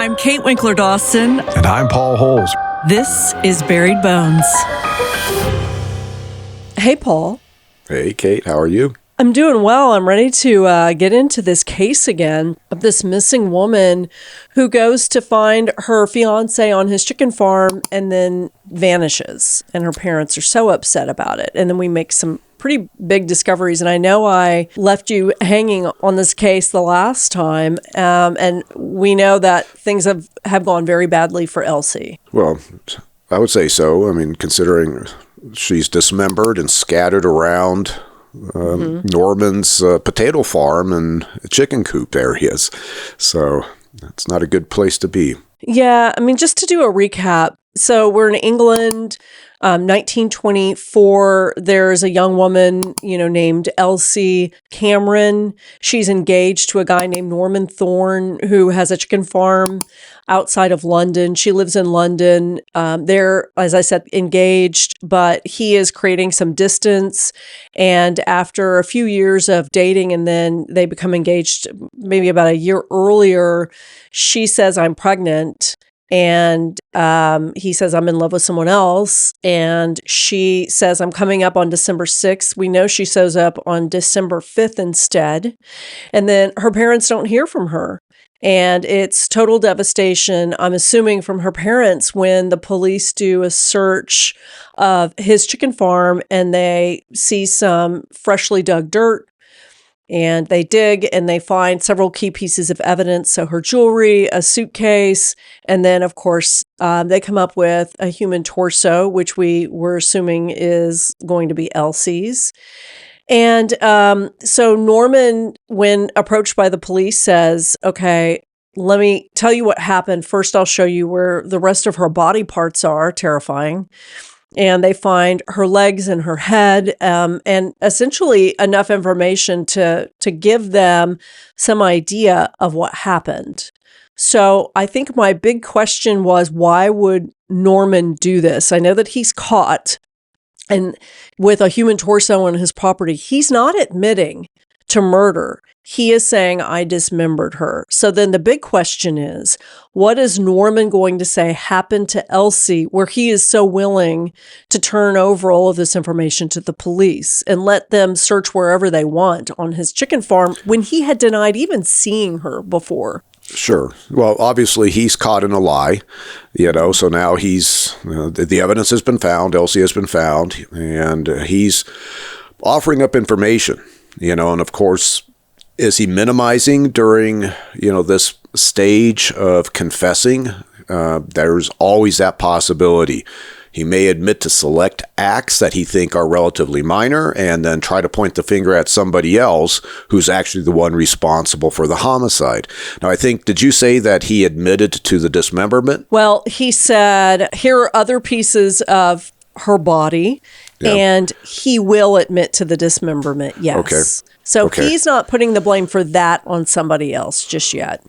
I'm Kate Winkler Dawson. And I'm Paul Holes. This is Buried Bones. Hey, Paul. Hey, Kate. How are you? I'm doing well. I'm ready to get into this case again of this missing woman who goes to find her fiance on his chicken farm and then vanishes. And her parents are so upset about it. And then we make some pretty big discoveries. And I know I left you hanging on this case the last time. And we know that things have gone very badly for Elsie. Well, I would say so. I mean, considering she's dismembered and scattered around Norman's potato farm and chicken coop areas. So it's not a good place to be. Yeah, I mean, just to do a recap. So we're in England, 1924. There's a young woman, named Elsie Cameron. She's engaged to a guy named Norman Thorne, who has a chicken farm outside of London. She lives in London. They're, as I said, engaged, but he is creating some distance. And after a few years of dating, and then they become engaged maybe about a year earlier, she says, "I'm pregnant." And he says, "I'm in love with someone else." And she says, "I'm coming up on December 6th. We know she shows up on December 5th instead. And then her parents don't hear from her. And it's total devastation, I'm assuming, from her parents when the police do a search of his chicken farm and they see some freshly dug dirt. And they dig and they find several key pieces of evidence. So her jewelry, a suitcase, and then, of course, they come up with a human torso, which we were assuming is going to be Elsie's. And so Norman, when approached by the police, says, "Okay, let me tell you what happened. First, I'll show you where the rest of her body parts are." Terrifying. And they find her legs and her head, and essentially enough information to give them some idea of what happened. So I think my big question was, why would Norman do this? I know that he's caught, and with a human torso on his property, he's not admitting to murder. He is saying, "I dismembered her." So then the big question is, what is Norman going to say happened to Elsie, where he is so willing to turn over all of this information to the police and let them search wherever they want on his chicken farm when he had denied even seeing her before? Sure. Well, obviously he's caught in a lie, so now the evidence has been found, Elsie has been found, and he's offering up information, and of course, is he minimizing during, this stage of confessing? There's always that possibility. He may admit to select acts that he think are relatively minor and then try to point the finger at somebody else who's actually the one responsible for the homicide. Now, I think, did you say that he admitted to the dismemberment? Well, he said, here are other pieces of her body, and he will admit to the dismemberment, yes. Okay. So he's not putting the blame for that on somebody else just yet.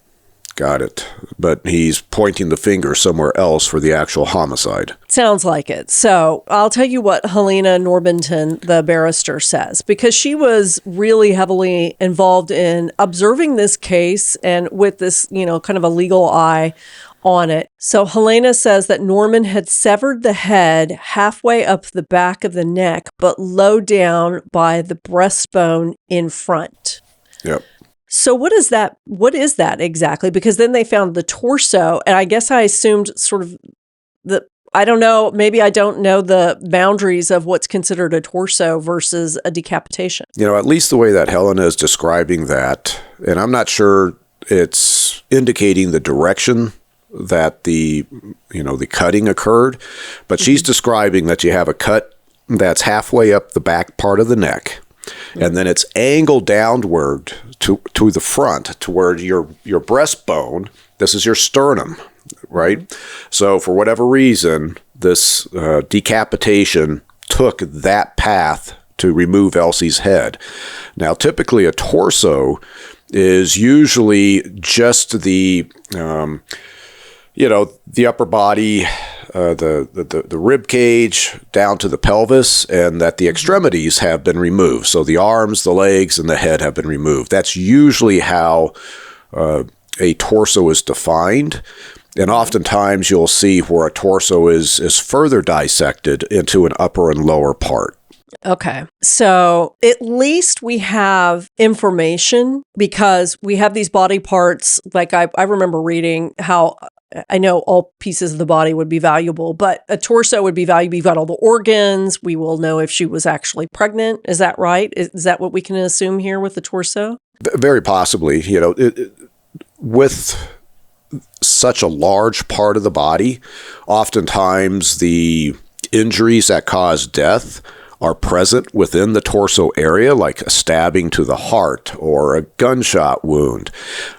Got it. But he's pointing the finger somewhere else for the actual homicide. Sounds like it. So I'll tell you what Helena Normanton, the barrister, says, because she was really heavily involved in observing this case and with this, kind of a legal eye on it. So Helena says that Norman had severed the head halfway up the back of the neck, but low down by the breastbone in front. Yep. So what is that exactly? Because then they found the torso, and I guess I assumed sort of I don't know, maybe I don't know the boundaries of what's considered a torso versus a decapitation. At least the way that Helena is describing that, and I'm not sure it's indicating the direction that the cutting occurred, but she's describing that you have a cut that's halfway up the back part of the neck, and then it's angled downward to the front to where your breastbone, this is your sternum, right? So for whatever reason, this decapitation took that path to remove Elsie's head. Now, typically a torso is usually just the upper body, the rib cage down to the pelvis, and that the extremities have been removed. So the arms, the legs, and the head have been removed. That's usually how a torso is defined. And oftentimes you'll see where a torso is further dissected into an upper and lower part. Okay. So at least we have information because we have these body parts. Like I remember reading how I know all pieces of the body would be valuable, but a torso would be valuable. You've got all the organs. We will know if she was actually pregnant. Is that right? Is that what we can assume here with the torso? Very possibly. With such a large part of the body, oftentimes the injuries that cause death are present within the torso area, like a stabbing to the heart or a gunshot wound,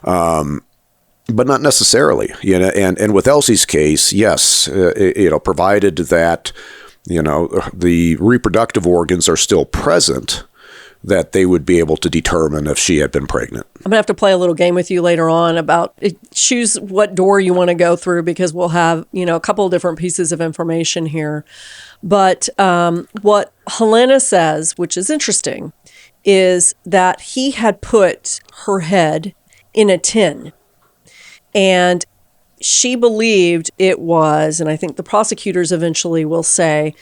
but not necessarily. And with Elsie's case, yes, provided that the reproductive organs are still present, that they would be able to determine if she had been pregnant. I'm gonna have to play a little game with you later on about choose what door you want to go through because we'll have a couple of different pieces of information here. But what Helena says, which is interesting, is that he had put her head in a tin, and she believed it was, and I think the prosecutors eventually will say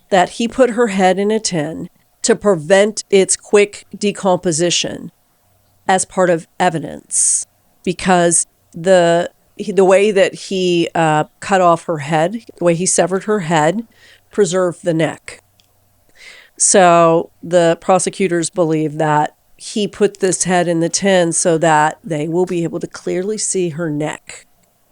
that he put her head in a tin to prevent its quick decomposition as part of evidence, because the way that he cut off her head, the way he severed her head, preserved the neck. So the prosecutors believe that he put this head in the tin so that they will be able to clearly see her neck.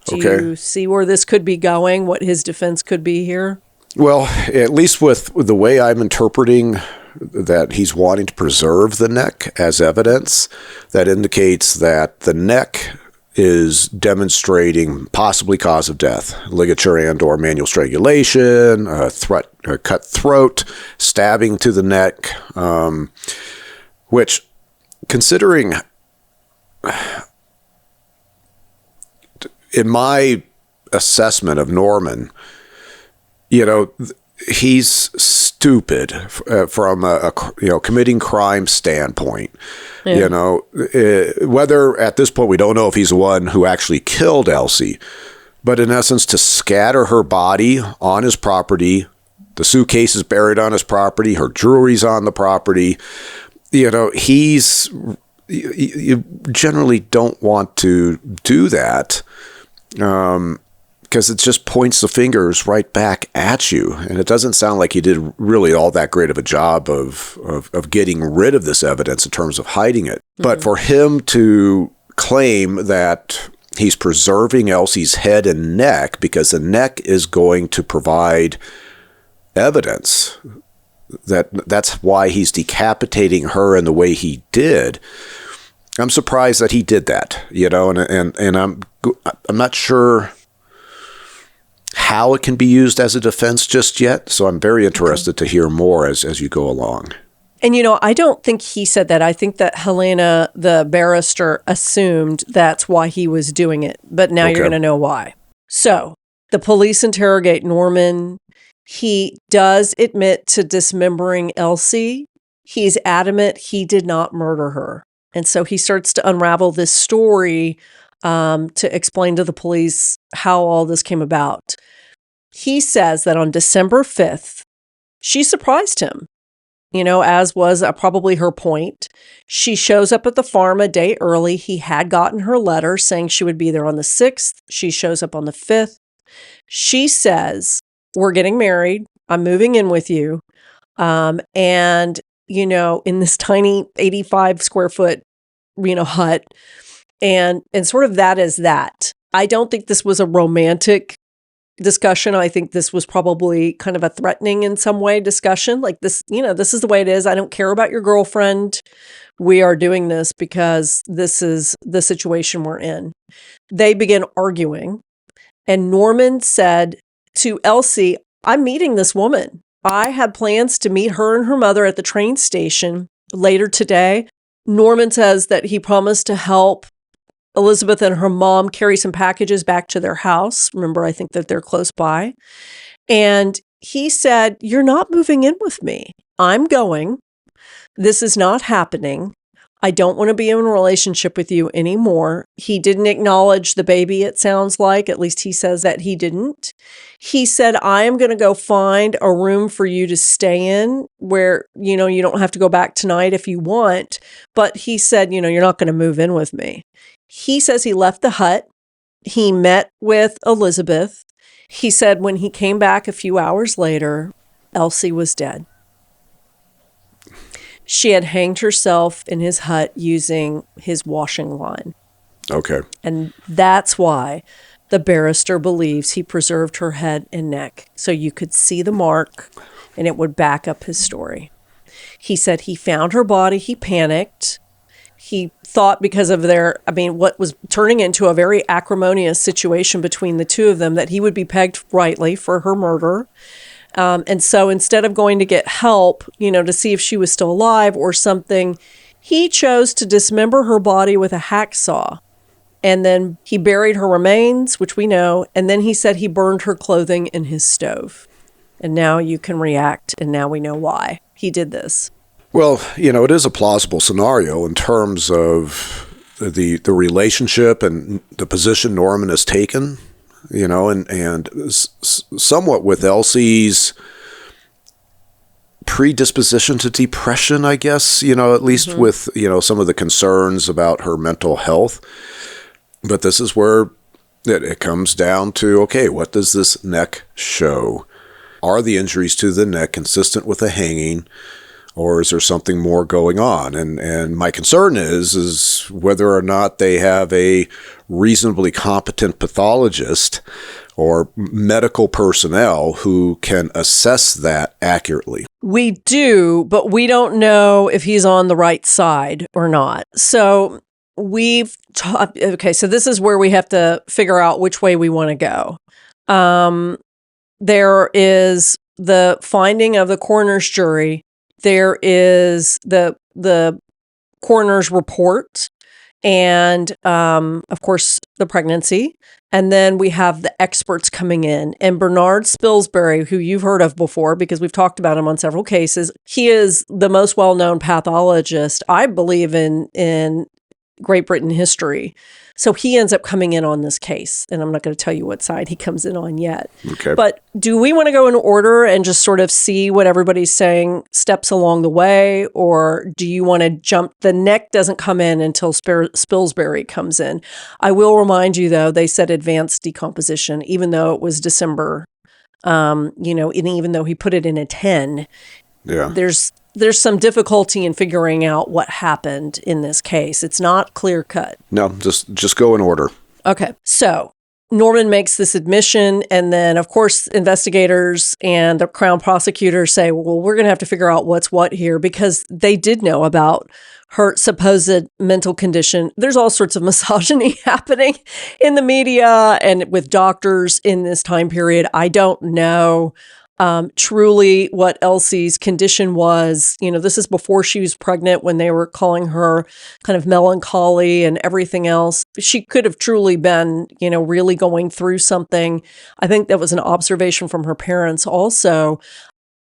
Do you see where this could be going, what his defense could be here? Well, at least with the way I'm interpreting that he's wanting to preserve the neck as evidence, that indicates that the neck is demonstrating possibly cause of death, ligature and or manual strangulation, a cut throat, stabbing to the neck, which, considering, in my assessment of Norman, he's stupid from a committing crime standpoint. Yeah. Whether at this point we don't know if he's the one who actually killed Elsie, but in essence to scatter her body on his property, the suitcase is buried on his property, her jewelry's on the property. He's you generally don't want to do that. Because it just points the fingers right back at you. And it doesn't sound like he did really all that great of a job of getting rid of this evidence in terms of hiding it. Mm-hmm. But for him to claim that he's preserving Elsie's head and neck because the neck is going to provide evidence, that's why he's decapitating her in the way he did. I'm surprised that he did that, and I'm not sure how it can be used as a defense just yet. So I'm very interested to hear more as you go along. And, I don't think he said that. I think that Helena, the barrister, assumed that's why he was doing it. But now you're going to know why. So the police interrogate Norman. He does admit to dismembering Elsie. He's adamant he did not murder her. And so he starts to unravel this story to explain to the police how all this came about. He says that on December 5th, she surprised him, as was probably her point. She shows up at the farm a day early. He had gotten her letter saying she would be there on the 6th. She shows up on the 5th. She says, "We're getting married. I'm moving in with you." And, in this tiny 85 square foot, hut. And sort of that is that. I don't think this was a romantic discussion. I think this was probably kind of a threatening in some way discussion. Like this, this is the way it is. I don't care about your girlfriend. We are doing this because this is the situation we're in. They begin arguing. And Norman said to Elsie, "I'm meeting this woman. I had plans to meet her and her mother at the train station later today." Norman says that he promised to help Elizabeth and her mom carry some packages back to their house. Remember, I think that they're close by. And he said, "You're not moving in with me. I'm going. This is not happening. I don't want to be in a relationship with you anymore. He didn't acknowledge the baby, it sounds like. At least he says that he didn't. He said, I am going to go find a room for you to stay in where, you don't have to go back tonight if you want. But he said, you're not going to move in with me. He says he left the hut. He met with Elizabeth. He said when he came back a few hours later, Elsie was dead. She had hanged herself in his hut using his washing line. Okay. And that's why the barrister believes he preserved her head and neck so you could see the mark and it would back up his story. He said he found her body. He panicked. He thought because of what was turning into a very acrimonious situation between the two of them, that he would be pegged rightly for her murder. And so instead of going to get help, to see if she was still alive or something, he chose to dismember her body with a hacksaw. And then he buried her remains, which we know. And then he said he burned her clothing in his stove. And now you can react. And now we know why he did this. Well, it is a plausible scenario in terms of the relationship and the position Norman has taken, and somewhat with Elsie's predisposition to depression, I guess, at least with, some of the concerns about her mental health. But this is where it comes down to, okay, what does this neck show? Are the injuries to the neck consistent with a hanging? Or is there something more going on? And my concern is whether or not they have a reasonably competent pathologist or medical personnel who can assess that accurately. We do, but we don't know if he's on the right side or not. So so this is where we have to figure out which way we want to go. There is the finding of the coroner's jury. There is the coroner's report and, of course, the pregnancy. And then we have the experts coming in. And Bernard Spilsbury, who you've heard of before because we've talked about him on several cases, he is the most well-known pathologist, I believe, in Great Britain history. So he ends up coming in on this case, and I'm not going to tell you what side he comes in on yet. Okay. But do we want to go in order and just sort of see what everybody's saying steps along the way, or do you want to jump? The neck doesn't come in until Spilsbury comes in. I will remind you, though, they said advanced decomposition, even though it was December, and even though he put it in a 10. Yeah. There's some difficulty in figuring out what happened in this case. It's not clear cut. No, just go in order. Okay. So Norman makes this admission, and then, of course, investigators and the Crown prosecutor say, well, we're going to have to figure out what's what here, because they did know about her supposed mental condition. There's all sorts of misogyny happening in the media and with doctors in this time period. I don't know truly what Elsie's condition was. This is before she was pregnant, when they were calling her kind of melancholy and everything else. She could have truly been, really going through something. I think that was an observation from her parents also.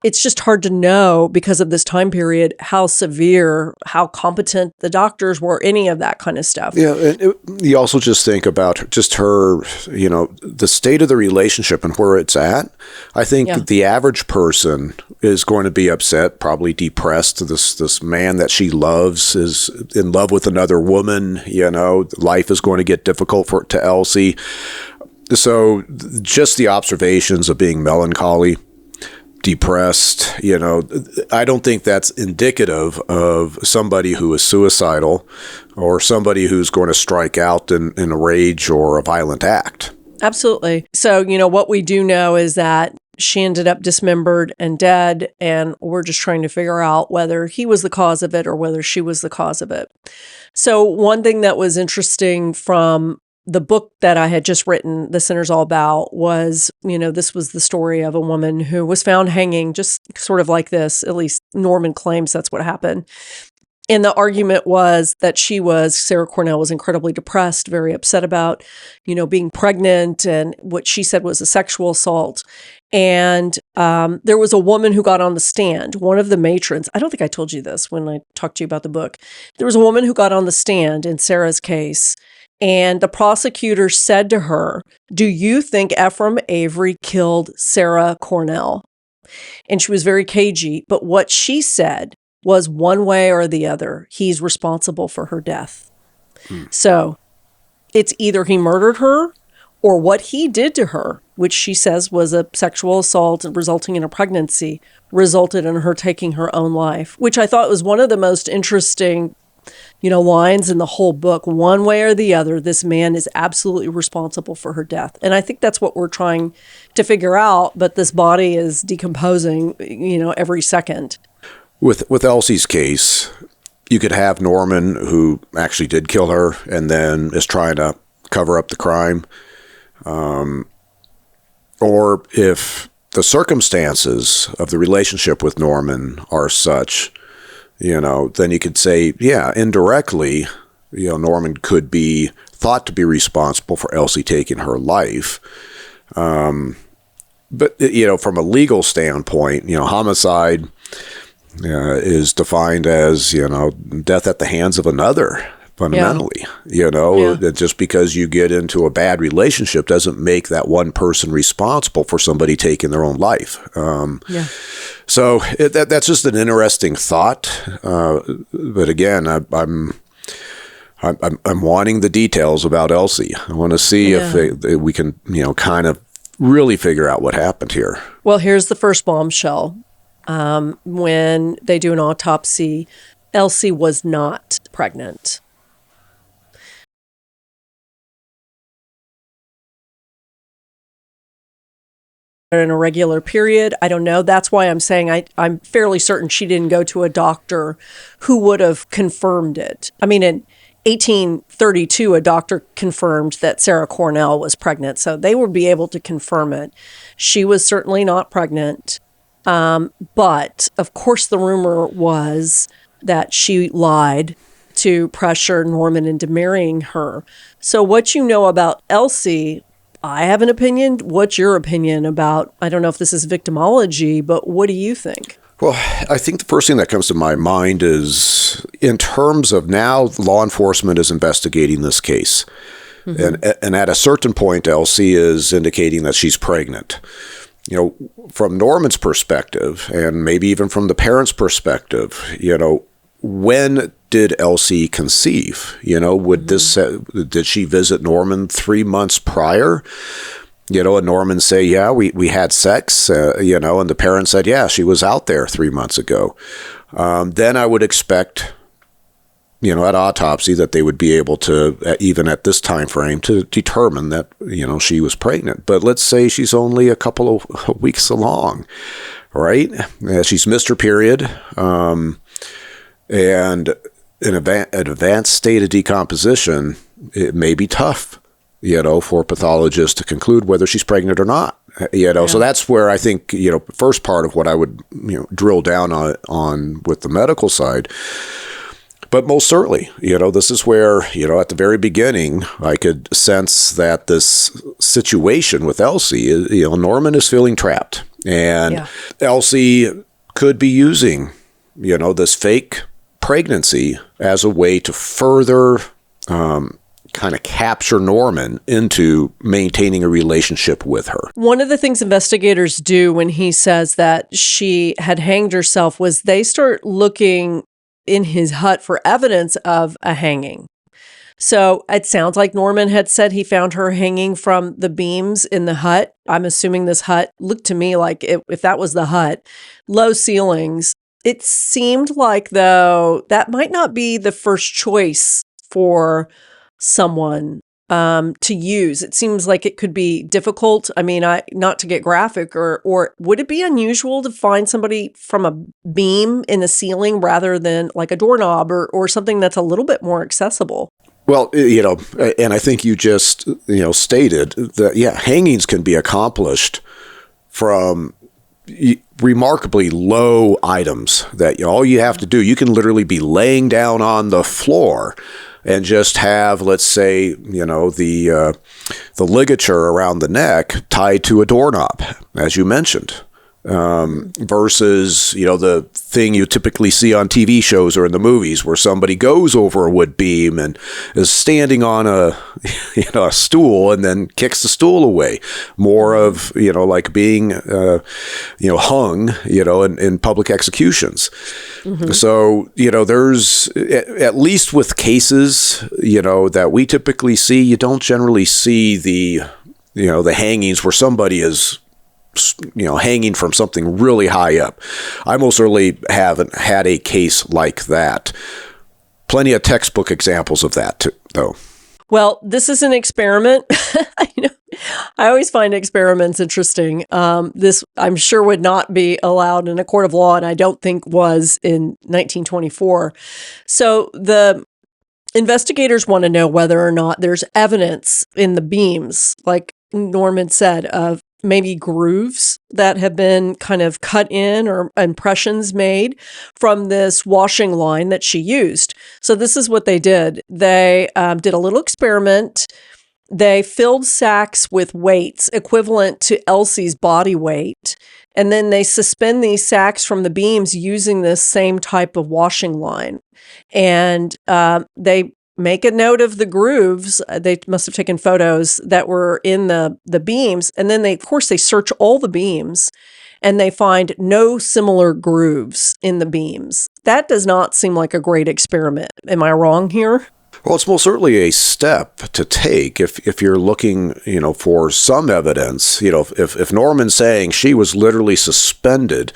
It's just hard to know because of this time period, how severe, how competent the doctors were, any of that kind of stuff. Yeah. And you also just think about just her, the state of the relationship and where it's at. I think the average person is going to be upset, probably depressed. This man that she loves is in love with another woman. Life is going to get difficult to Elsie. So just the observations of being melancholy, depressed, I don't think that's indicative of somebody who is suicidal or somebody who's going to strike out in a rage or a violent act. Absolutely. So, what we do know is that she ended up dismembered and dead, and we're just trying to figure out whether he was the cause of it or whether she was the cause of it. So one thing that was interesting from the book that I had just written, The Sinner's All About, was, this was the story of a woman who was found hanging just sort of like this. At least Norman claims that's what happened. And the argument was that Sarah Cornell was incredibly depressed, very upset about, being pregnant, and what she said was a sexual assault. And there was a woman who got on the stand, one of the matrons. I don't think I told you this when I talked to you about the book. There was a woman who got on the stand in Sarah's case, and the prosecutor said to her, "Do you think Ephraim Avery killed Sarah Cornell?" And she was very cagey, but what she said was one way or the other, he's responsible for her death. So it's either he murdered her or what he did to her, which she says was a sexual assault resulting in a pregnancy, resulted in her taking her own life, which I thought was one of the most interesting, lines in the whole book. One way or the other, this man is absolutely responsible for her death. And I think that's what we're trying to figure out, but this body is decomposing, every second. With Elsie's case, you could have Norman, who actually did kill her and then is trying to cover up the crime. Or if the circumstances of the relationship with Norman are such, then you could say, yeah, indirectly, Norman could be thought to be responsible for Elsie taking her life. But, from a legal standpoint, homicide is defined as, death at the hands of another, fundamentally. Just because you get into a bad relationship doesn't make that one person responsible for somebody taking their own life. So that's just an interesting thought. But again, I'm wanting the details about Elsie. I want to see if we can, kind of really figure out what happened here. Well, here's the first bombshell. When they do an autopsy, Elsie was not pregnant. An irregular period. I don't know. That's why I'm saying I'm fairly certain she didn't go to a doctor who would have confirmed it. I mean, in 1832, a doctor confirmed that Sarah Cornell was pregnant, so they would be able to confirm it. She was certainly not pregnant. But of course, the rumor was that she lied to pressure Norman into marrying her. So what you know about Elsie, I have an opinion. What's your opinion about, I don't know if this is victimology, but what do you think? Well, I think the first thing that comes to my mind is in terms of now law enforcement is investigating this case. And at a certain point, Elsie is indicating that she's pregnant. From Norman's perspective, and maybe even from the parents' perspective, when did Elsie conceive? Did she visit Norman 3 months prior? And Norman say, yeah, we had sex, and the parents said, yeah, she was out there 3 months ago. Then I would expect, at autopsy that they would be able to, even at this time frame, to determine that, she was pregnant. But let's say she's only a couple of weeks along, right? She's missed her period, and in an advanced state of decomposition, it may be tough, for pathologists to conclude whether she's pregnant or not. So that's where I think, first part of what I would, drill down on with the medical side. But most certainly, this is where, at the very beginning, I could sense that this situation with Elsie, Norman is feeling trapped. And Elsie could be using, this fake pregnancy as a way to further kind of capture Norman into maintaining a relationship with her. One of the things investigators do when he says that she had hanged herself was they start looking in his hut for evidence of a hanging. So it sounds like Norman had said he found her hanging from the beams in the hut. I'm assuming this hut looked to me like if that was the hut, low ceilings. It seemed like, though, that might not be the first choice for someone to use. It seems like it could be difficult. I mean, not to get graphic, or would it be unusual to find somebody from a beam in the ceiling rather than like a doorknob or something that's a little bit more accessible? Well, and I think you just, stated that, hangings can be accomplished from, remarkably low items that all you have to do, you can literally be laying down on the floor and just have, let's say, the ligature around the neck tied to a doorknob, as you mentioned. Versus, the thing you typically see on TV shows or in the movies where somebody goes over a wood beam and is standing on a stool and then kicks the stool away. More of, like being, hung, in public executions. Mm-hmm. So, there's, at least with cases, that we typically see, you don't generally see the hangings where somebody is hanging from something really high up. I most certainly haven't had a case like that. Plenty of textbook examples of that, too, though. Well, this is an experiment. I always find experiments interesting. This, I'm sure, would not be allowed in a court of law, and I don't think was in 1924. So the investigators want to know whether or not there's evidence in the beams, like Norman said, of maybe grooves that have been kind of cut in or impressions made from this washing line that she used. So this is what they did. They did a little experiment. They filled sacks with weights equivalent to Elsie's body weight. And then they suspend these sacks from the beams using this same type of washing line. And they make a note of the grooves. They must have taken photos that were in the beams. And then they search all the beams and they find no similar grooves in the beams. That does not seem like a great experiment. Am I wrong here? Well, it's most certainly a step to take if you're looking, for some evidence. If Norman's saying she was literally suspended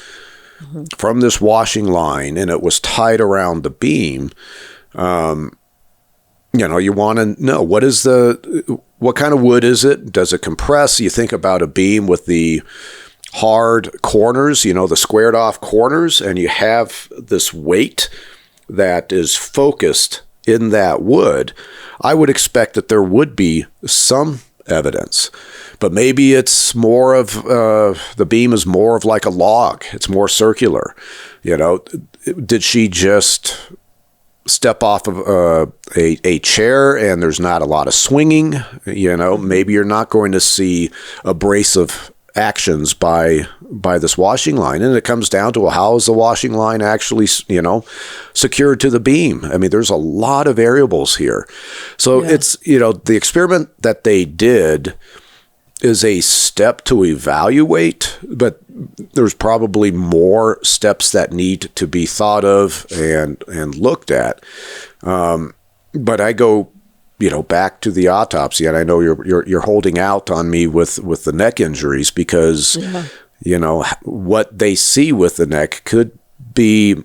mm-hmm. from this washing line and it was tied around the beam, you want to know what kind of wood is it? Does it compress? You think about a beam with the hard corners, the squared off corners, and you have this weight that is focused in that wood. I would expect that there would be some evidence, but maybe it's more of the beam is more of like a log. It's more circular. Did she just step off of a chair and there's not a lot of swinging? Maybe you're not going to see abrasive actions by this washing line. And it comes down to, well, how is the washing line actually, secured to the beam? I mean, there's a lot of variables here. So It's, the experiment that they did is a step to evaluate, but there's probably more steps that need to be thought of and looked at. But I go, back to the autopsy, and I know you're holding out on me with the neck injuries because, what they see with the neck could be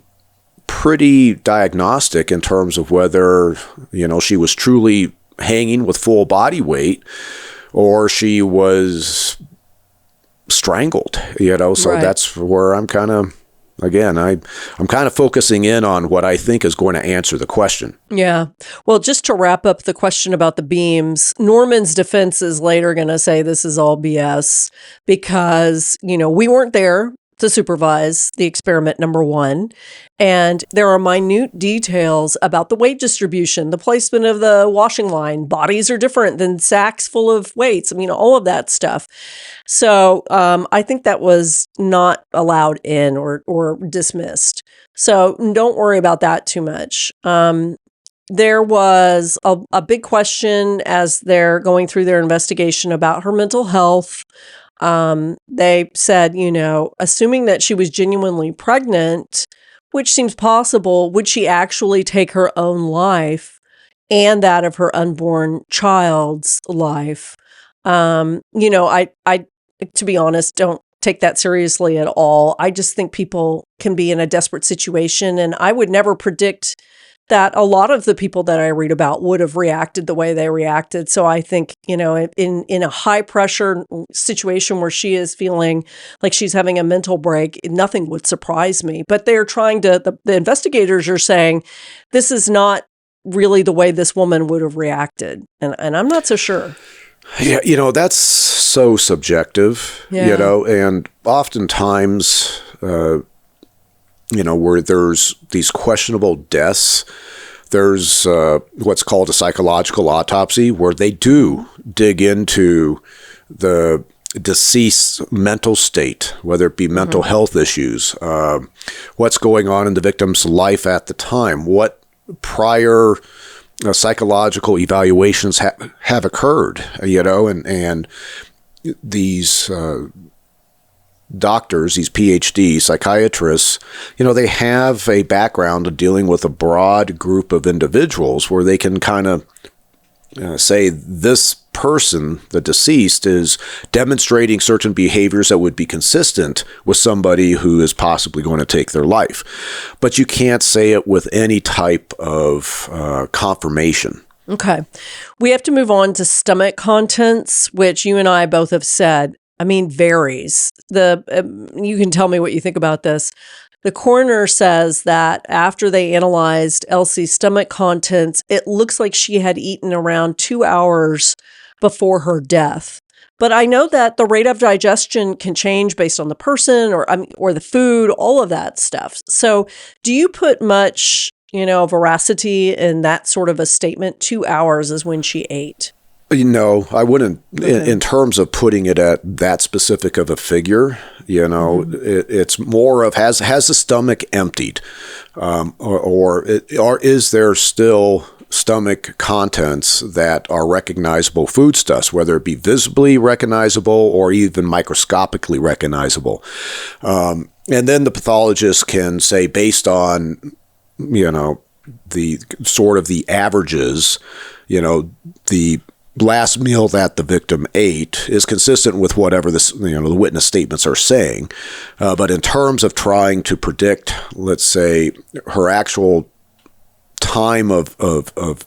pretty diagnostic in terms of whether, she was truly hanging with full body weight or she was strangled, so right. That's where I'm kind of, again, I'm kind of focusing in on what I think is going to answer the question. Yeah. Well, just to wrap up the question about the beams, Norman's defense is later going to say this is all BS because, we weren't there to supervise the experiment, number one. And there are minute details about the weight distribution, the placement of the washing line. Bodies are different than sacks full of weights. I mean, all of that stuff. So I think that was not allowed in or dismissed. So don't worry about that too much. There was a big question as they're going through their investigation about her mental health. They said, assuming that she was genuinely pregnant, which seems possible, would she actually take her own life and that of her unborn child's life? I, to be honest, don't take that seriously at all. I just think people can be in a desperate situation, and I would never predict that a lot of the people that I read about would have reacted the way they reacted. So I think, in a high pressure situation where she is feeling like she's having a mental break, nothing would surprise me. But they're the investigators are saying, this is not really the way this woman would have reacted. And I'm not so sure. Yeah, that's so subjective, Yeah. and oftentimes, where there's these questionable deaths, there's what's called a psychological autopsy, where they do dig into the deceased's mental state, whether it be mental health issues, what's going on in the victim's life at the time, what prior psychological evaluations have occurred, and these doctors, these PhD psychiatrists, they have a background of dealing with a broad group of individuals where they can kind of say this person, the deceased, is demonstrating certain behaviors that would be consistent with somebody who is possibly going to take their life. But you can't say it with any type of confirmation. Okay. We have to move on to stomach contents, which you and I both have said, varies. You can tell me what you think about this. The coroner says that after they analyzed Elsie's stomach contents, it looks like she had eaten around 2 hours before her death. But I know that the rate of digestion can change based on the person or the food, all of that stuff. So do you put much, veracity in that sort of a statement? 2 hours is when she ate. I wouldn't, Okay. in terms of putting it at that specific of a figure, it's more of has the stomach emptied, or is there still stomach contents that are recognizable foodstuffs, whether it be visibly recognizable or even microscopically recognizable. And then the pathologist can say, based on, the sort of the averages, the last meal that the victim ate is consistent with whatever the witness statements are saying. But in terms of trying to predict, let's say, her actual time of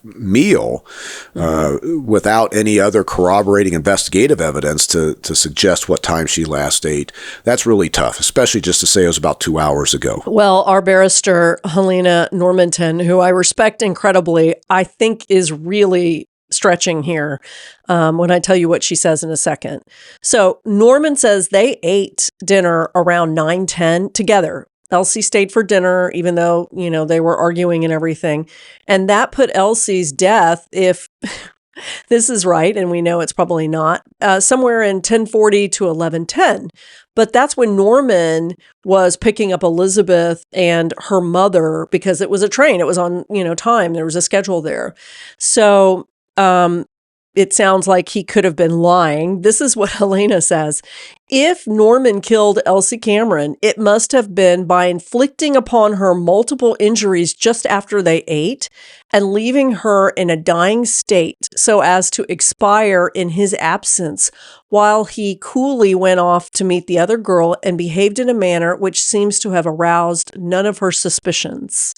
meal, without any other corroborating investigative evidence to suggest what time she last ate, that's really tough, especially just to say it was about 2 hours ago. Well, our barrister, Helena Normanton, who I respect incredibly, I think is really stretching here when I tell you what she says in a second. So Norman says they ate dinner around 9:10 together. Elsie stayed for dinner, even though, they were arguing and everything. And that put Elsie's death, if this is right, and we know it's probably not, somewhere in 10:40 to 11:10. But that's when Norman was picking up Elizabeth and her mother, because it was a train. It was on, time. There was a schedule there. So it sounds like he could have been lying. This is what Helena says. If Norman killed Elsie Cameron, it must have been by inflicting upon her multiple injuries just after they ate and leaving her in a dying state so as to expire in his absence, while he coolly went off to meet the other girl and behaved in a manner which seems to have aroused none of her suspicions.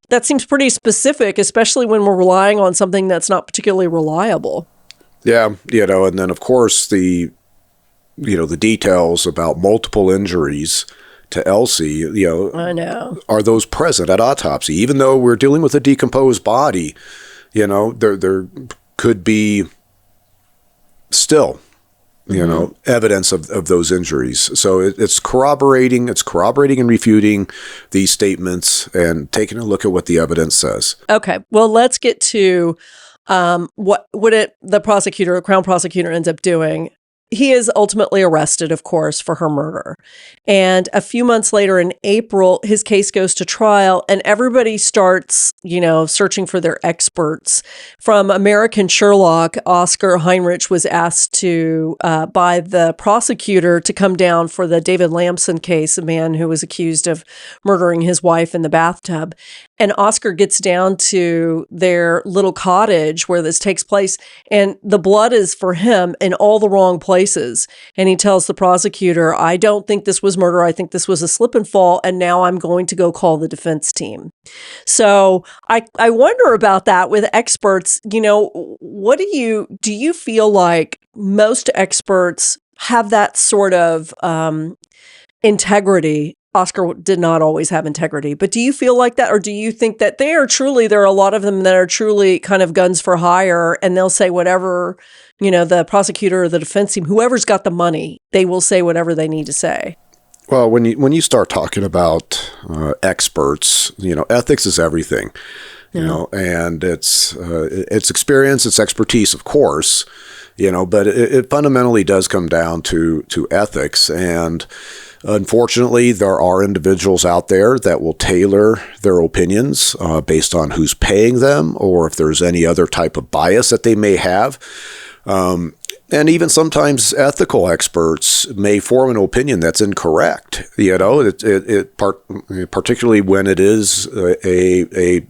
That seems pretty specific, especially when we're relying on something that's not particularly reliable. Yeah, and then of course the details about multiple injuries to Elsie, I know. are those present at autopsy? Even though we're dealing with a decomposed body, there could be still, evidence of those injuries. So it's corroborating and refuting these statements and taking a look at what the evidence says. Okay, well, let's get to what the crown prosecutor ends up doing. He is ultimately arrested, of course, for her murder. And a few months later in April, his case goes to trial and everybody starts, searching for their experts. From American Sherlock, Oscar Heinrich was asked by the prosecutor to come down for the David Lamson case, a man who was accused of murdering his wife in the bathtub. And Oscar gets down to their little cottage where this takes place, and the blood is for him in all the wrong places. And he tells the prosecutor, I don't think this was murder. I think this was a slip and fall, and now I'm going to go call the defense team. So I wonder about that with experts. What do you feel like most experts have that sort of integrity Oscar did not always have integrity. But do you feel like that? Or do you think that there are a lot of them that are truly kind of guns for hire, and they'll say whatever, the prosecutor or the defense team, whoever's got the money, they will say whatever they need to say? Well, when you start talking about experts, ethics is everything, and it's experience, it's expertise, of course, but it fundamentally does come down to ethics. And unfortunately, there are individuals out there that will tailor their opinions based on who's paying them, or if there's any other type of bias that they may have. And even sometimes ethical experts may form an opinion that's incorrect. Particularly when it is a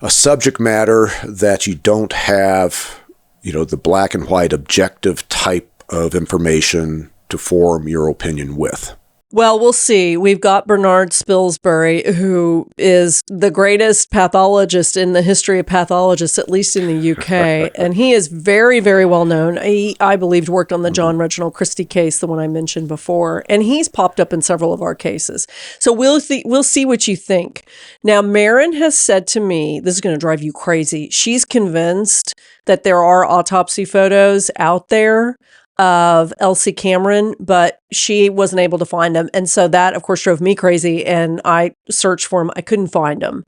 subject matter that you don't have, the black and white objective type of information to form your opinion with. Well, we'll see. We've got Bernard Spilsbury, who is the greatest pathologist in the history of pathologists, at least in the UK. And he is very, very well known. He, I believe, worked on the John Reginald Christie case, the one I mentioned before. And he's popped up in several of our cases. So we'll see what you think. Now, Marin has said to me, this is going to drive you crazy. She's convinced that there are autopsy photos out there of Elsie Cameron, but she wasn't able to find them. And so that, of course, drove me crazy. And I searched for them. I couldn't find them.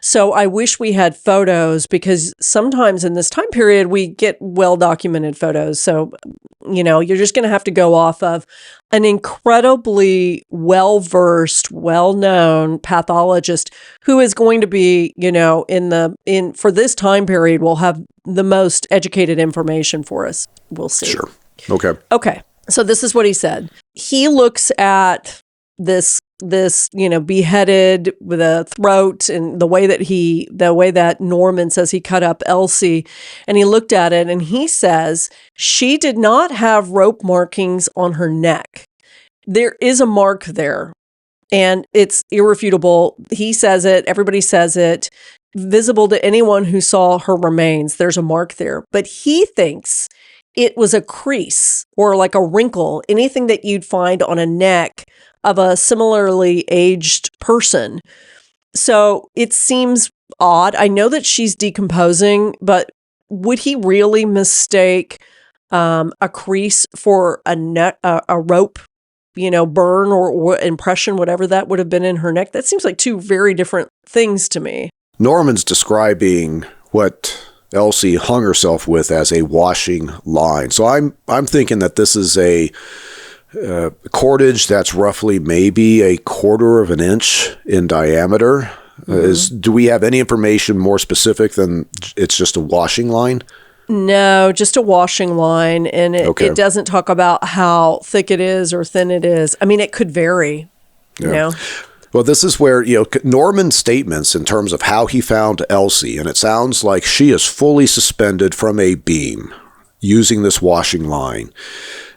So I wish we had photos, because sometimes in this time period, we get well-documented photos. So, you're just going to have to go off of an incredibly well-versed, well-known pathologist who is going to be, for this time period, will have the most educated information for us. We'll see. Sure. Okay. So this is what he said. He looks at this, beheaded with a throat, and the way that Norman says he cut up Elsie, and he looked at it and he says she did not have rope markings on her neck. There is a mark there, and it's irrefutable. He says it. Everybody says it. Visible to anyone who saw her remains. There's a mark there, but he thinks it was a crease or like a wrinkle, anything that you'd find on a neck of a similarly aged person. So it seems odd. I know that she's decomposing, but would he really mistake a crease for a rope, burn or impression, whatever that would have been in her neck? That seems like two very different things to me. Norman's describing what Elsie hung herself with as a washing line. So I'm thinking that this is a cordage that's roughly maybe a quarter of an inch in diameter. Do we have any information more specific than it's just a washing line? No, just a washing line. And it doesn't talk about how thick it is or thin it is. I mean, it could vary, Well, this is where, Norman's statements in terms of how he found Elsie, and it sounds like she is fully suspended from a beam using this washing line.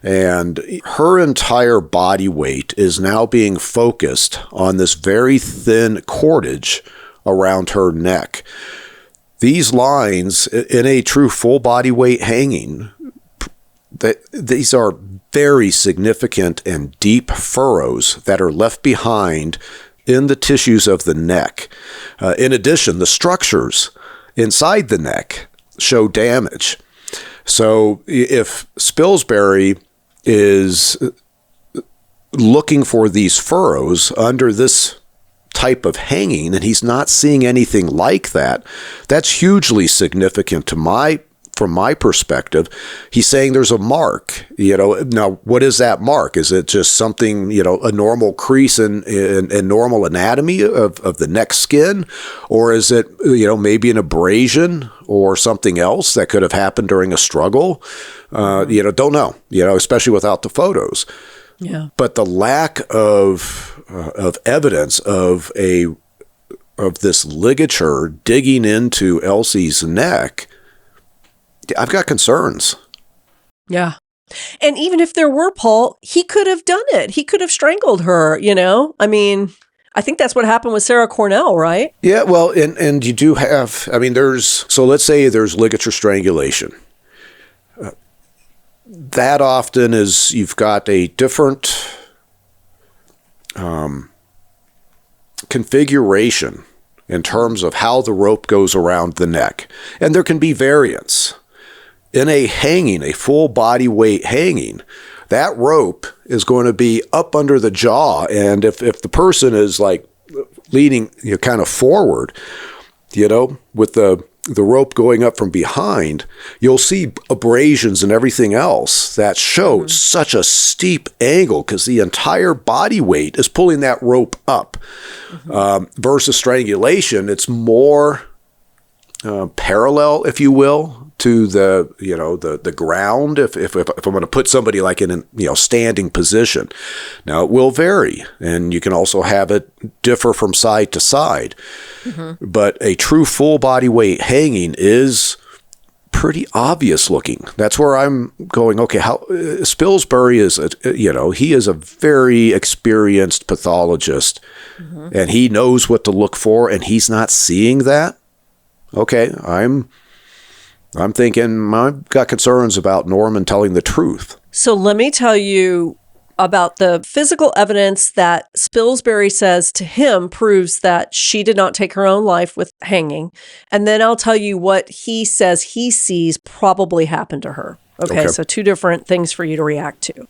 And her entire body weight is now being focused on this very thin cordage around her neck. These lines, in a true full body weight hanging, these are very significant and deep furrows that are left behind in the tissues of the neck. In addition, the structures inside the neck show damage. So if Spilsbury is looking for these furrows under this type of hanging and he's not seeing anything like that, that's hugely significant from my perspective. He's saying there's a mark, now what is that mark? Is it just something, a normal crease in normal anatomy of the neck skin? Or is it, maybe an abrasion or something else that could have happened during a struggle? Don't know, especially without the photos. Yeah. But the lack of evidence of this ligature digging into Elsie's neck, I've got concerns. Yeah. And even if there were, Paul, he could have done it. He could have strangled her, I mean, I think that's what happened with Sarah Cornell, right? Yeah, well, and you do have, so let's say there's ligature strangulation. That often is, you've got a different configuration in terms of how the rope goes around the neck. And there can be variance. In a hanging, a full body weight hanging, that rope is going to be up under the jaw. And if the person is like leaning kind of forward, with the rope going up from behind, you'll see abrasions and everything else that show such a steep angle because the entire body weight is pulling that rope up. Versus strangulation, it's more parallel, if you will, to the ground. If I'm going to put somebody like in a standing position, now it will vary, and you can also have it differ from side to side. But a true full body weight hanging is pretty obvious looking. That's where I'm going. Okay, how Spilsbury is? He is a very experienced pathologist, and he knows what to look for, and he's not seeing that. Okay, I'm thinking I've got concerns about Norman telling the truth. So let me tell you about the physical evidence that Spilsbury says to him proves that she did not take her own life with hanging. And then I'll tell you what he says he sees probably happened to her. Okay, so two different things for you to react to.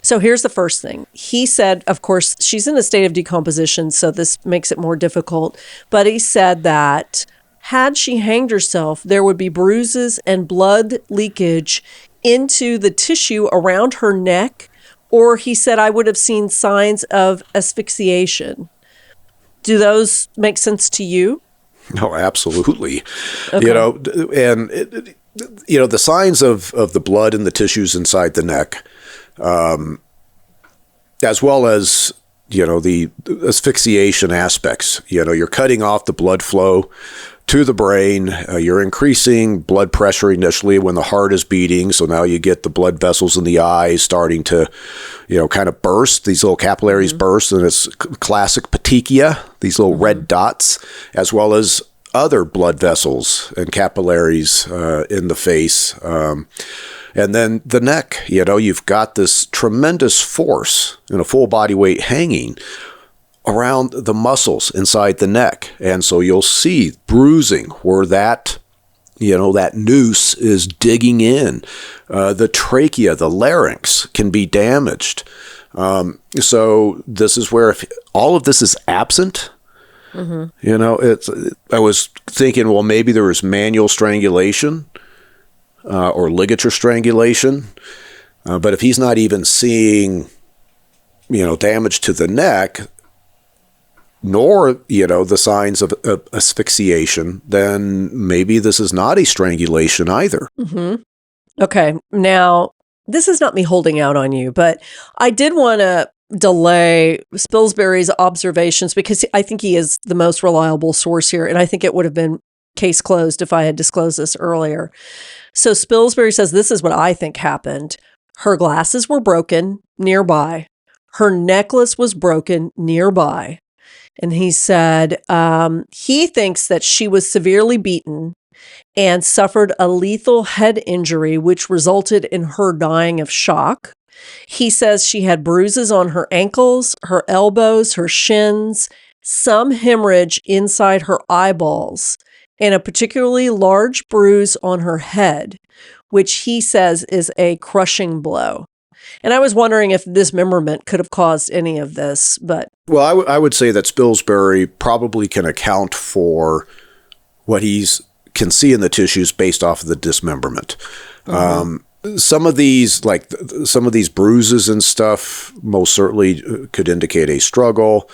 So here's the first thing. He said, of course, she's in a state of decomposition, so this makes it more difficult. But he said that had she hanged herself, there would be bruises and blood leakage into the tissue around her neck, or he said I would have seen signs of asphyxiation. Do those make sense to you? No, absolutely. Okay. And the signs of the blood in the tissues inside the neck, as well as the asphyxiation aspects. You're cutting off the blood flow to the brain. You're increasing blood pressure initially when the heart is beating. So now you get the blood vessels in the eyes starting to, kind of burst. These little capillaries burst, and it's classic petechia, these little red dots, as well as other blood vessels and capillaries in the face. And then the neck, you've got this tremendous force in a full body weight hanging around the muscles inside the neck. And so you'll see bruising where that noose is digging in. The trachea, the larynx can be damaged. So this is where if all of this is absent, I was thinking, well, maybe there was manual strangulation or ligature strangulation. But if he's not even seeing, damage to the neck, nor, the signs of asphyxiation, then maybe this is not a strangulation either. Okay. Now, this is not me holding out on you, but I did want to delay Spilsbury's observations because I think he is the most reliable source here. And I think it would have been case closed if I had disclosed this earlier. So Spilsbury says, this is what I think happened. Her glasses were broken nearby. Her necklace was broken nearby. And he said he thinks that she was severely beaten and suffered a lethal head injury, which resulted in her dying of shock. He says she had bruises on her ankles, her elbows, her shins, some hemorrhage inside her eyeballs, and a particularly large bruise on her head, which he says is a crushing blow. And I was wondering if dismemberment could have caused any of this, but... Well, I would say that Spilsbury probably can account for what he's can see in the tissues based off of the dismemberment. Some of these bruises and stuff most certainly could indicate a struggle.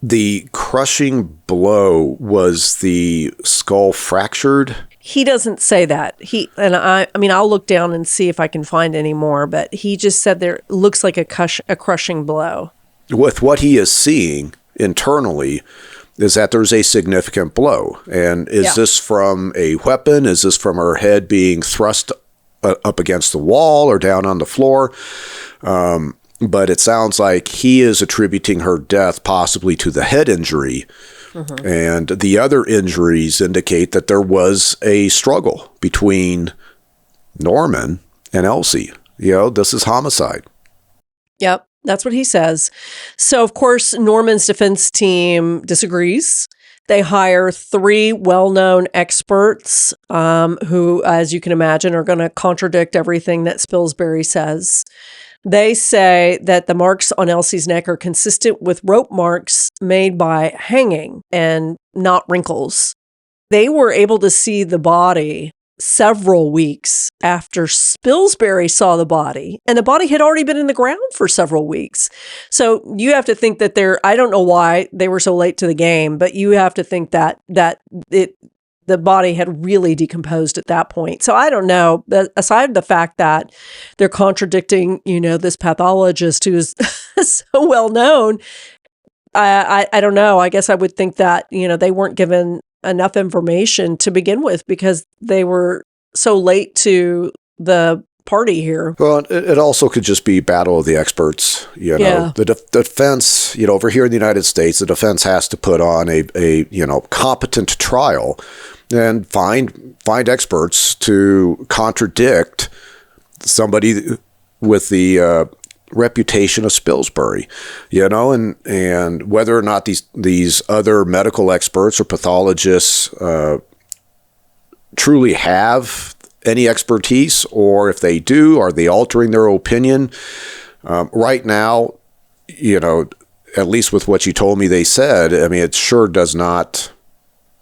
The crushing blow, was the skull fractured? He doesn't say that. I mean, I'll look down and see if I can find any more, but he just said there looks like a crushing blow. With what he is seeing internally is that there's a significant blow. And is this from a weapon? Is this from her head being thrust up against the wall or down on the floor? But it sounds like he is attributing her death possibly to the head injury. And the other injuries indicate that there was a struggle between Norman and Elsie. This is homicide. Yep, that's what he says. So, of course, Norman's defense team disagrees. They hire 3 well-known experts who, as you can imagine, are going to contradict everything that Spilsbury says. They say that the marks on Elsie's neck are consistent with rope marks made by hanging and not wrinkles. They were able to see the body several weeks after Spilsbury saw the body, and the body had already been in the ground for several weeks. So you have to think that I don't know why they were so late to the game, but you have to think that the body had really decomposed at that point. So I don't know, but aside the fact that they're contradicting, this pathologist who's so well known, I don't know. I guess I would think that, they weren't given enough information to begin with because they were so late to the party here. Well, it also could just be battle of the experts. Yeah. The defense, over here in the United States, the defense has to put on a competent trial and find experts to contradict somebody with the reputation of Spilsbury, and whether or not these other medical experts or pathologists truly have any expertise, or if they do, are they altering their opinion? Right now, at least with what you told me they said, I mean, it sure does not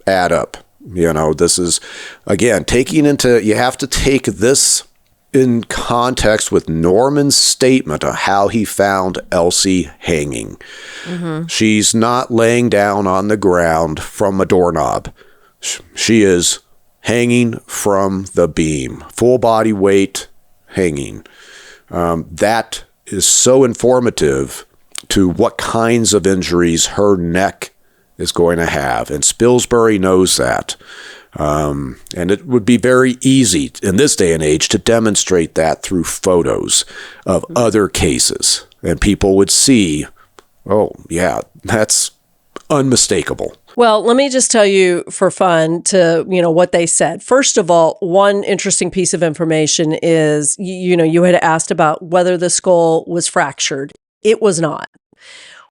add up. This is, again, you have to take this in context with Norman's statement of how he found Elsie hanging. Mm-hmm. She's not laying down on the ground from a doorknob. She is hanging from the beam, full body weight hanging. That is so informative to what kinds of injuries her neck is going to have. And Spilsbury knows that. And it would be very easy in this day and age to demonstrate that through photos of other cases. And people would see, oh, yeah, that's unmistakable. Well, let me just tell you for fun what they said. First of all, one interesting piece of information is, you had asked about whether the skull was fractured. It was not.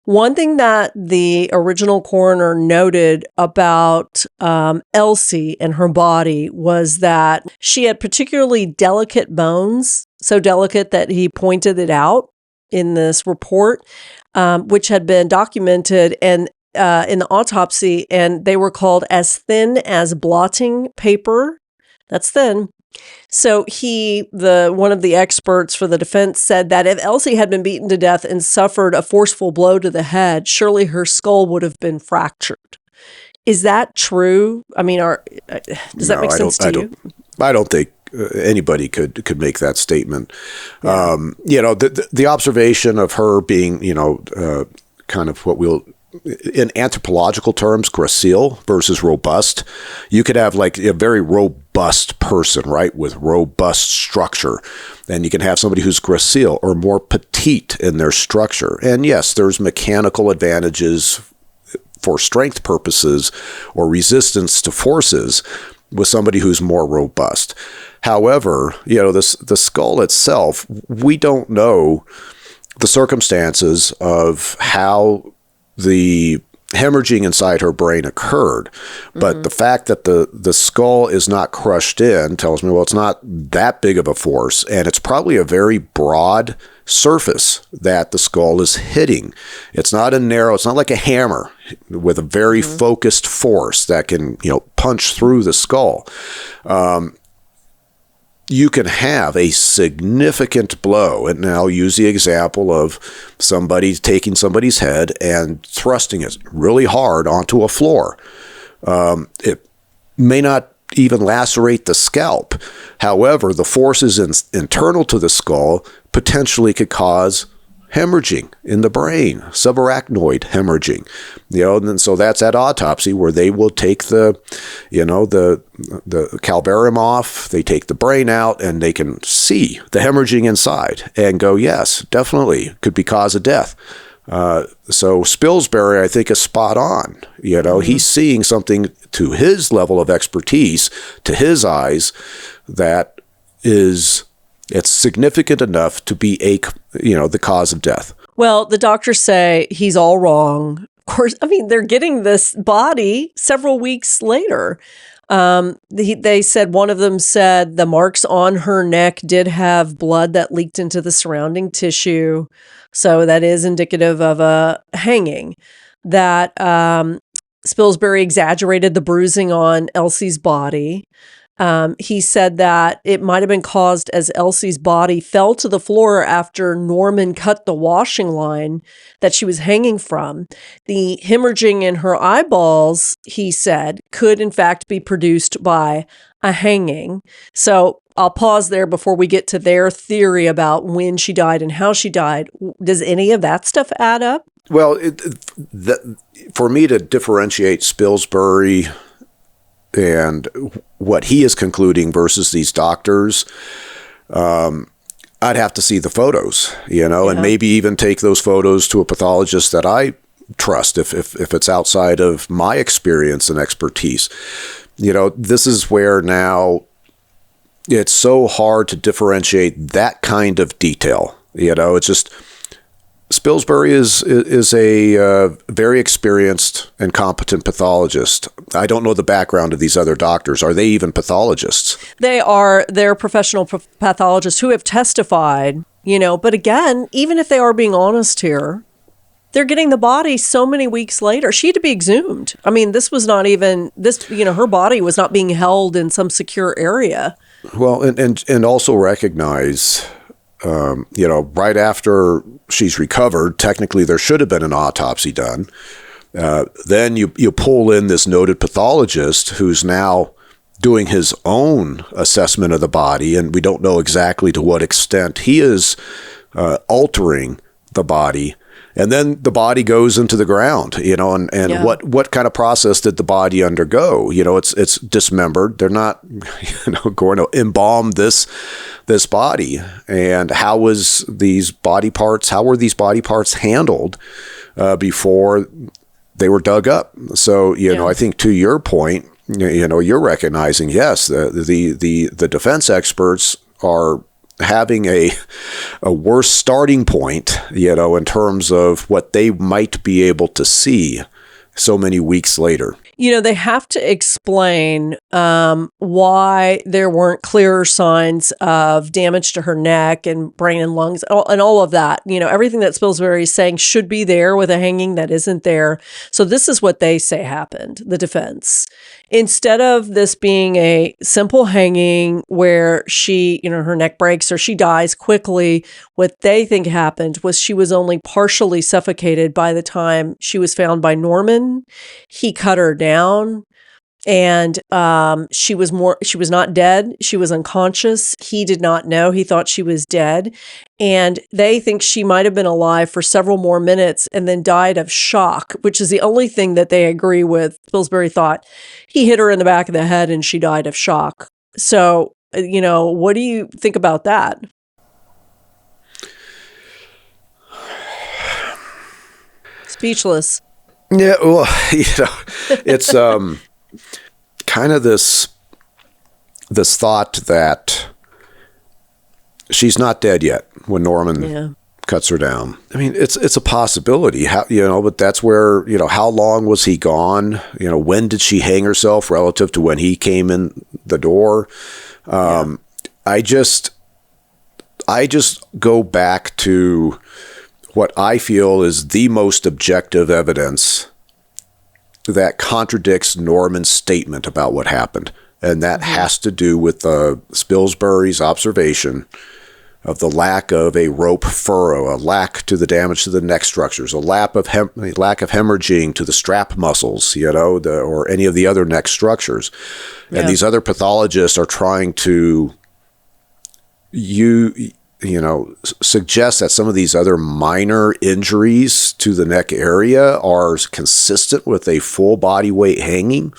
One thing that the original coroner noted about Elsie and her body was that she had particularly delicate bones, so delicate that he pointed it out in this report, which had been documented in the autopsy, and they were called as thin as blotting paper. That's thin. So one of the experts for the defense said that if Elsie had been beaten to death and suffered a forceful blow to the head, surely her skull would have been fractured. Is that true? I mean, does that make sense to you? I don't think anybody could make that statement. Yeah. The observation of her being, kind of what we'll, in anthropological terms, gracile versus robust. You could have like a very robust person, right, with robust structure. And you can have somebody who's gracile or more petite in their structure. And yes, there's mechanical advantages for strength purposes or resistance to forces with somebody who's more robust. However, the skull itself, we don't know the circumstances of how the hemorrhaging inside her brain occurred. But the fact that the skull is not crushed in tells me, well, it's not that big of a force, and it's probably a very broad surface that the skull is hitting. It's not it's not like a hammer with a very focused force that can, punch through the skull. You can have a significant blow, and I'll use the example of somebody taking somebody's head and thrusting it really hard onto a floor. It may not even lacerate the scalp. However, the forces internal to the skull potentially could cause hemorrhaging in the brain, subarachnoid hemorrhaging, and so that's at autopsy where they will take the calvarium off, they take the brain out, and they can see the hemorrhaging inside and go, yes, definitely could be cause of death. So Spilsbury, I think, is spot on. He's seeing something to his level of expertise, to his eyes, that is It's significant enough to be the cause of death. Well, the doctors say he's all wrong. Of course, I mean, they're getting this body several weeks later. They said, one of them said the marks on her neck did have blood that leaked into the surrounding tissue. So that is indicative of a hanging. That Spilsbury exaggerated the bruising on Elsie's body. He said that it might have been caused as Elsie's body fell to the floor after Norman cut the washing line that she was hanging from. The hemorrhaging in her eyeballs, he said, could in fact be produced by a hanging. So I'll pause there before we get to their theory about when she died and how she died. Does any of that stuff add up? Well, for me to differentiate Spilsbury and what he is concluding versus these doctors, I'd have to see the photos, and maybe even take those photos to a pathologist that I trust if it's outside of my experience and expertise. This is where now it's so hard to differentiate that kind of detail. It's just Spilsbury is a very experienced and competent pathologist. I don't know the background of these other doctors. Are they even pathologists? They are. They're professional pathologists who have testified, but again, even if they are being honest here, they're getting the body so many weeks later. She had to be exhumed. I mean, this was not even, her body was not being held in some secure area. Well, and also recognize, right after she's recovered, technically there should have been an autopsy done. Then you pull in this noted pathologist who's now doing his own assessment of the body, and we don't know exactly to what extent he is altering the body. And then the body goes into the ground, what kind of process did the body undergo? It's dismembered. They're not, going to embalm this body. And how were these body parts handled before they were dug up? So, I think to your point, you're recognizing, yes, the defense experts are having a worse starting point, in terms of what they might be able to see so many weeks later. They have to explain why there weren't clearer signs of damage to her neck and brain and lungs and all of that. Everything that Spilsbury is saying should be there with a hanging that isn't there. So this is what they say happened, the defense. Instead of this being a simple hanging where she, her neck breaks or she dies quickly, what they think happened was she was only partially suffocated by the time she was found by Norman. He cut her down and she was not dead. She was unconscious. He did not know. He thought she was dead. And they think she might have been alive for several more minutes and then died of shock, which is the only thing that they agree with. Spilsbury thought he hit her in the back of the head and she died of shock. So, what do you think about that? Speechless. Yeah, well, it's kind of this thought that she's not dead yet when Norman cuts her down. I mean, it's a possibility, but that's where, how long was he gone? When did she hang herself relative to when he came in the door? I just go back to what I feel is the most objective evidence that contradicts Norman's statement about what happened. And that has to do with Spilsbury's observation of the lack of a rope furrow, a lack to the damage to the neck structures, a lack of hemorrhaging to the strap muscles, or any of the other neck structures. Yeah. And these other pathologists are trying to suggest that some of these other minor injuries to the neck area are consistent with a full body weight hanging.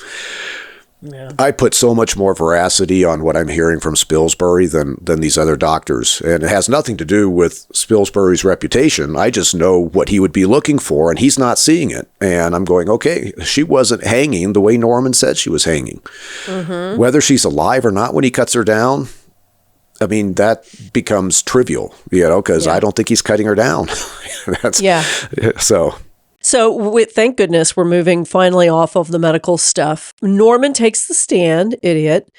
Yeah. I put so much more veracity on what I'm hearing from Spilsbury than these other doctors. And it has nothing to do with Spilsbury's reputation. I just know what he would be looking for, and he's not seeing it. And I'm going, okay, she wasn't hanging the way Norman said she was hanging. Mm-hmm. Whether she's alive or not when he cuts her down, I mean, that becomes trivial, because I don't think he's cutting her down. So thank goodness we're moving finally off of the medical stuff. Norman takes the stand, idiot.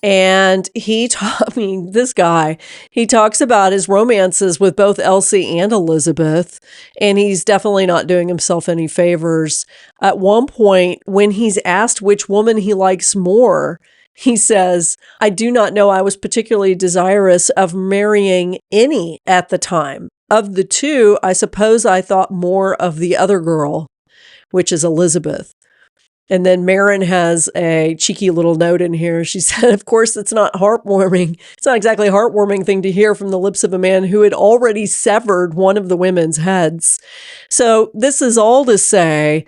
And this guy, he talks about his romances with both Elsie and Elizabeth, and he's definitely not doing himself any favors. At one point, when he's asked which woman he likes more, he says, "I do not know. I was particularly desirous of marrying any at the time. Of the two, I suppose I thought more of the other girl," which is Elizabeth. And then Marin has a cheeky little note in here. She said, "Of course, it's not heartwarming. It's not exactly a heartwarming thing to hear from the lips of a man who had already severed one of the women's heads." So this is all to say,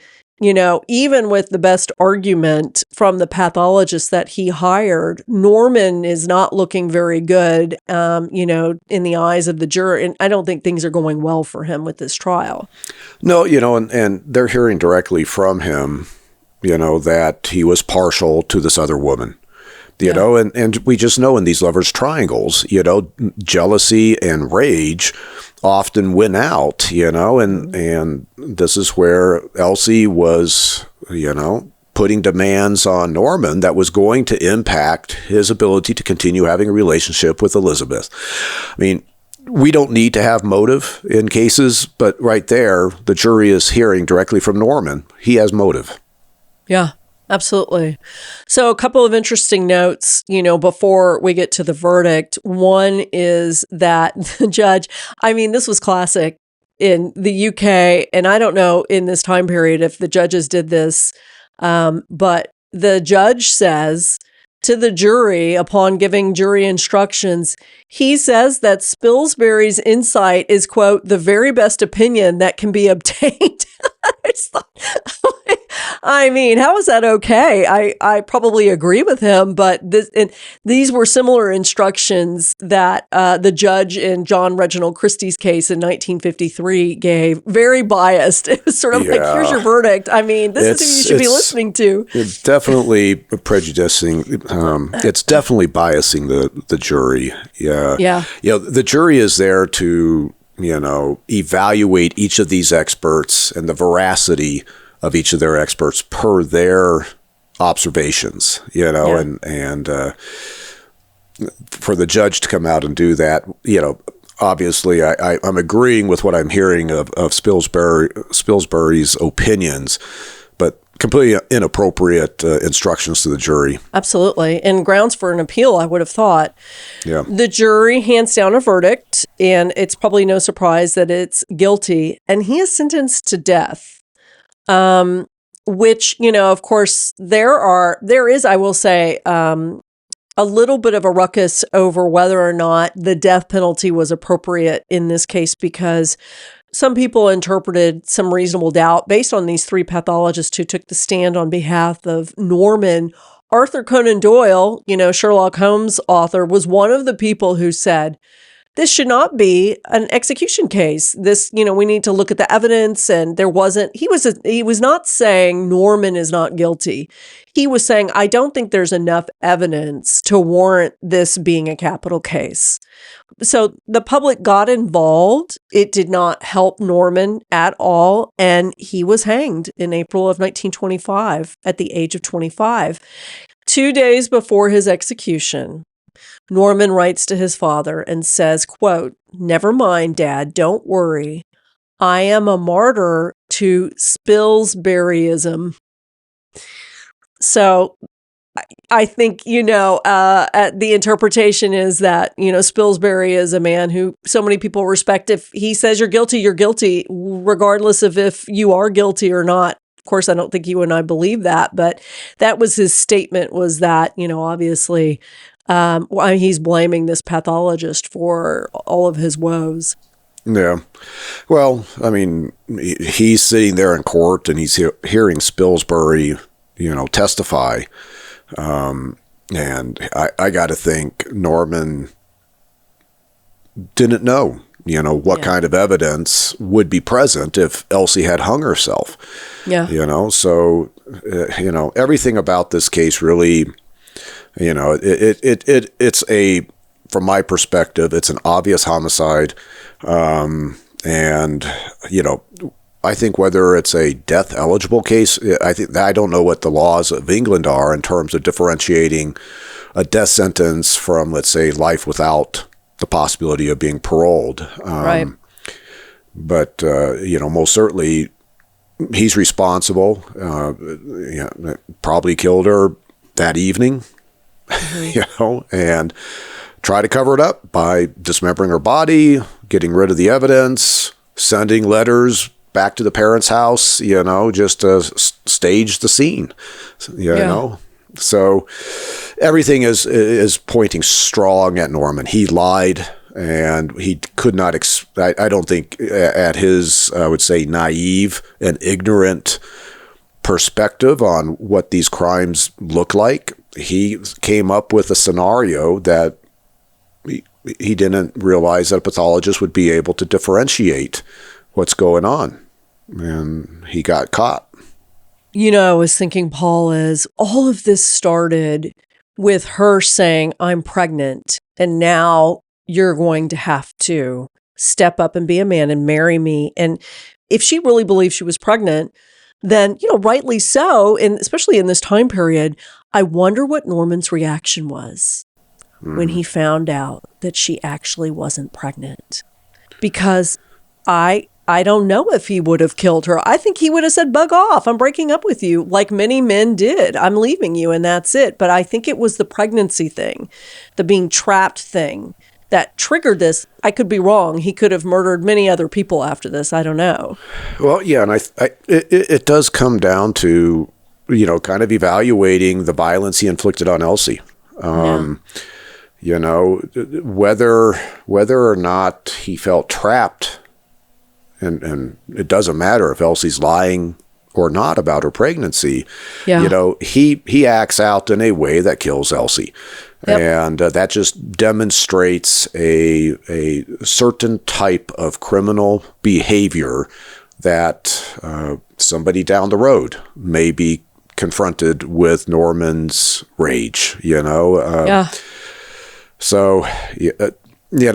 even with the best argument from the pathologist that he hired, Norman is not looking very good, in the eyes of the jury. And I don't think things are going well for him with this trial. No, and they're hearing directly from him, that he was partial to this other woman, and we just know in these lovers' triangles, jealousy and rage often win out, and this is where Elsie was, putting demands on Norman that was going to impact his ability to continue having a relationship with Elizabeth. I mean, we don't need to have motive in cases, but right there, the jury is hearing directly from Norman. He has motive. Yeah, absolutely. So a couple of interesting notes, before we get to the verdict. One is that the judge, this was classic in the UK, and I don't know in this time period if the judges did this, but the judge says to the jury upon giving jury instructions, he says that Spilsbury's insight is, quote, "the very best opinion that can be obtained." How is that okay? I probably agree with him, but these were similar instructions that the judge in John Reginald Christie's case in 1953 gave. Very biased. It was sort of like, here's your verdict. This is who you should be listening to. It's definitely prejudicing. It's definitely biasing the jury. Yeah. Yeah. The jury is there to, evaluate each of these experts and the veracity of each of their experts per their observations, and for the judge to come out and do that, obviously I'm agreeing with what I'm hearing of Spilsbury's opinions, but completely inappropriate instructions to the jury. Absolutely. And grounds for an appeal, I would have thought. Yeah. The jury hands down a verdict, and it's probably no surprise that it's guilty, and he is sentenced to death. Which, of course, there is, I will say, a little bit of a ruckus over whether or not the death penalty was appropriate in this case, because some people interpreted some reasonable doubt based on these three pathologists who took the stand on behalf of Norman. Arthur Conan Doyle, Sherlock Holmes author, was one of the people who said, this should not be an execution case. This, we need to look at the evidence. And he was not saying Norman is not guilty. He was saying, I don't think there's enough evidence to warrant this being a capital case. So the public got involved. It did not help Norman at all. And he was hanged in April of 1925 at the age of 25. 2 days before his execution, Norman writes to his father and says, quote, "Never mind, Dad, don't worry. I am a martyr to Spilsburyism." So I think, the interpretation is that, Spilsbury is a man who so many people respect. If he says you're guilty, regardless of if you are guilty or not. Of course, I don't think you and I believe that, but that was his statement, was that, obviously, he's blaming this pathologist for all of his woes. Yeah. Well, he's sitting there in court and he's hearing Spilsbury, testify. And I got to think Norman didn't know, what kind of evidence would be present if Elsie had hung herself. Yeah. So, everything about this case really, it's a from my perspective, it's an obvious homicide. And, I think whether it's a death eligible case, I don't know what the laws of England are in terms of differentiating a death sentence from, let's say, life without the possibility of being paroled. Right. But, most certainly he's responsible. Probably killed her that evening, and try to cover it up by dismembering her body, getting rid of the evidence, sending letters back to the parents' house, just to stage the scene, So everything is pointing strong at Norman. He lied, and he could not, I don't think at his, I would say, naive and ignorant perspective on what these crimes look like, he came up with a scenario that he didn't realize that a pathologist would be able to differentiate what's going on, and he got caught. I was thinking, Paul, is all of this started with her saying, I'm pregnant, and now you're going to have to step up and be a man and marry me. And if she really believed she was pregnant, then, rightly so, and especially in this time period, I wonder what Norman's reaction was when he found out that she actually wasn't pregnant. Because I don't know if he would have killed her. I think he would have said, bug off, I'm breaking up with you, like many men did. I'm leaving you, and that's it. But I think it was the pregnancy thing, the being trapped thing, that triggered this. I could be wrong. He could have murdered many other people after this. I don't know. Well, yeah, and it does come down to, kind of evaluating the violence he inflicted on Elsie. Whether or not he felt trapped, and it doesn't matter if Elsie's lying or not about her pregnancy. Yeah. He acts out in a way that kills Elsie. Yep. And that just demonstrates a certain type of criminal behavior that somebody down the road may be confronted with Norman's rage, Yeah. So, they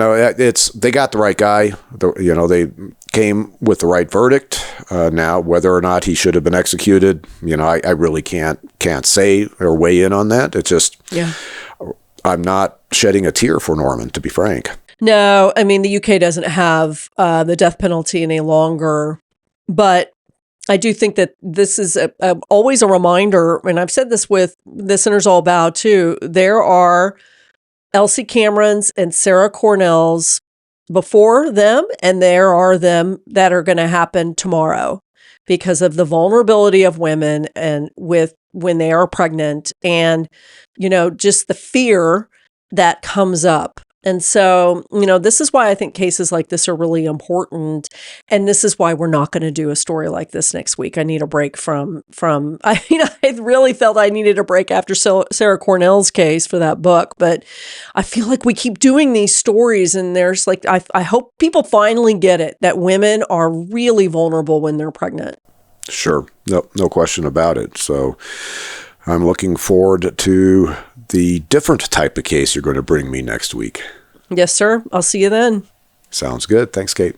got the right guy. They came with the right verdict. Now, whether or not he should have been executed, I really can't say or weigh in on that. It's just, I'm not shedding a tear for Norman, to be frank. No, I mean, the UK doesn't have the death penalty any longer, but I do think that this is always a reminder, and I've said this with listeners all about too, there are Elsie Camerons and Sarah Cornell's before them, and there are them that are going to happen tomorrow because of the vulnerability of women and when they are pregnant, and just the fear that comes up. And so, this is why I think cases like this are really important. And this is why we're not going to do a story like this next week. I need a break from, I really felt I needed a break after Sarah Cornell's case for that book. But I feel like we keep doing these stories, and there's I hope people finally get it, that women are really vulnerable when they're pregnant. Sure. No question about it. So I'm looking forward to the different type of case you're going to bring me next week. Yes, sir. I'll see you then. Sounds good. Thanks, Kate.